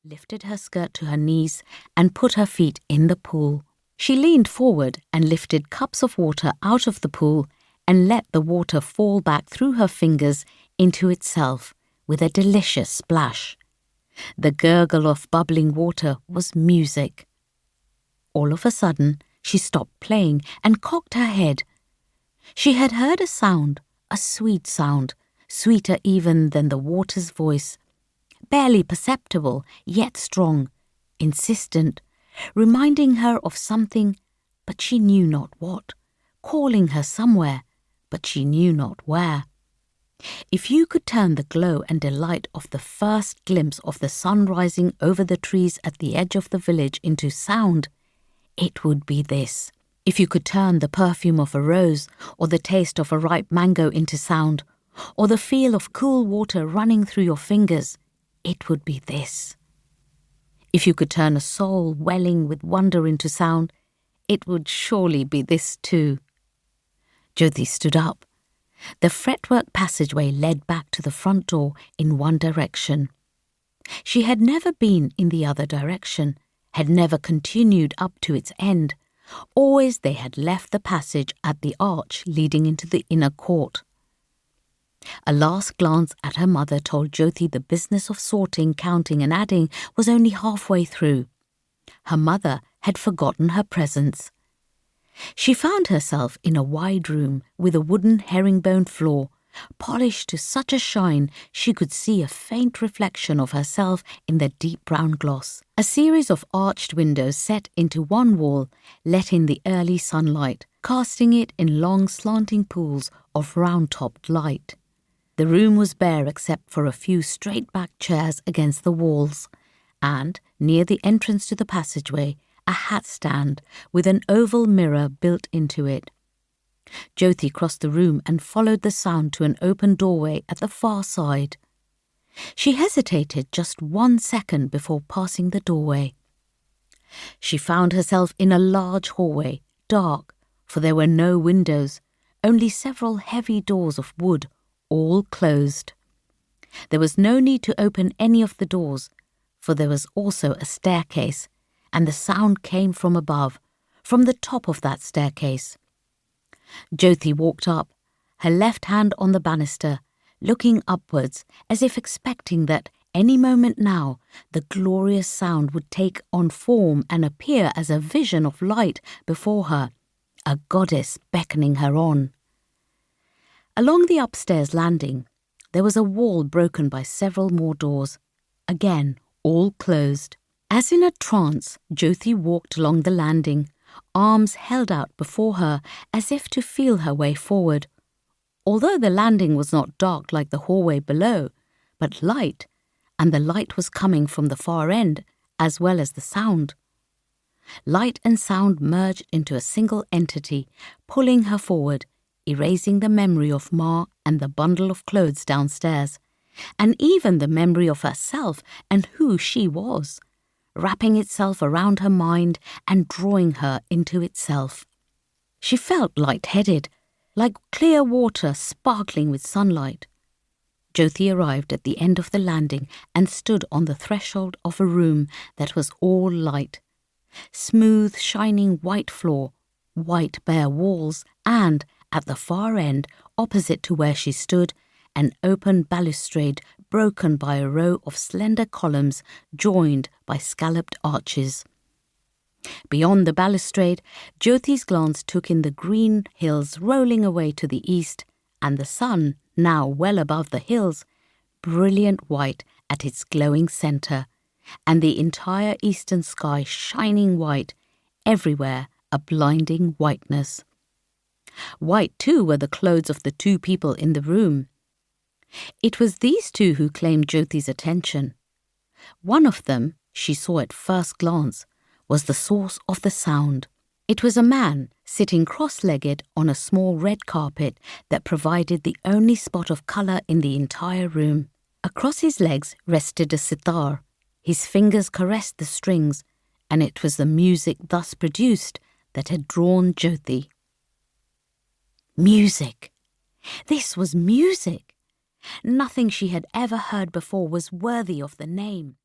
lifted her skirt to her knees and put her feet in the pool. She leaned forward and lifted cups of water out of the pool and let the water fall back through her fingers into itself with a delicious splash. The gurgle of bubbling water was music. All of a sudden, she stopped playing and cocked her head. She had heard a sound, a sweet sound, sweeter even than the water's voice, barely perceptible, yet strong, insistent, reminding her of something, but she knew not what, calling her somewhere, but she knew not where. If you could turn the glow and delight of the first glimpse of the sun rising over the trees at the edge of the village into sound, it would be this. If you could turn the perfume of a rose or the taste of a ripe mango into sound, or the feel of cool water running through your fingers, it would be this. If you could turn a soul welling with wonder into sound, it would surely be this too. Jyothi stood up. The fretwork passageway led back to the front door in one direction. She had never been in the other direction, had never continued up to its end. Always they had left the passage at the arch leading into the inner court. A last glance at her mother told Jyothi the business of sorting, counting and adding was only halfway through. Her mother had forgotten her presence. She found herself in a wide room with a wooden herringbone floor, polished to such a shine she could see a faint reflection of herself in the deep brown gloss. A series of arched windows set into one wall let in the early sunlight, casting it in long slanting pools of round-topped light. The room was bare except for a few straight-backed chairs against the walls, and, near the entrance to the passageway, a hat stand with an oval mirror built into it. Jyothi crossed the room and followed the sound to an open doorway at the far side. She hesitated just 1 second before passing the doorway. She found herself in a large hallway, dark, for there were no windows, only several heavy doors of wood, all closed. There was no need to open any of the doors, for there was also a staircase, and the sound came from above, from the top of that staircase. Jyothi walked up, her left hand on the banister, looking upwards as if expecting that any moment now the glorious sound would take on form and appear as a vision of light before her, a goddess beckoning her on. Along the upstairs landing, there was a wall broken by several more doors, again all closed. As in a trance, Jyothi walked along the landing, arms held out before her as if to feel her way forward. Although the landing was not dark like the hallway below, but light, and the light was coming from the far end as well as the sound. Light and sound merged into a single entity, pulling her forward, erasing the memory of Ma and the bundle of clothes downstairs, and even the memory of herself and who she was, wrapping itself around her mind and drawing her into itself. She felt light-headed, like clear water sparkling with sunlight. Jyothi arrived at the end of the landing and stood on the threshold of a room that was all light. Smooth, shining white floor, white bare walls, and, at the far end, opposite to where she stood, an open balustrade broken by a row of slender columns joined by scalloped arches. Beyond the balustrade, Jyothi's glance took in the green hills rolling away to the east, and the sun, now well above the hills, brilliant white at its glowing centre, and the entire eastern sky shining white, everywhere a blinding whiteness. White, too, were the clothes of the two people in the room. It was these two who claimed Jyothi's attention. One of them, she saw at first glance, was the source of the sound. It was a man sitting cross-legged on a small red carpet that provided the only spot of colour in the entire room. Across his legs rested a sitar. His fingers caressed the strings, and it was the music thus produced that had drawn Jyothi. Music! This was music! Nothing she had ever heard before was worthy of the name.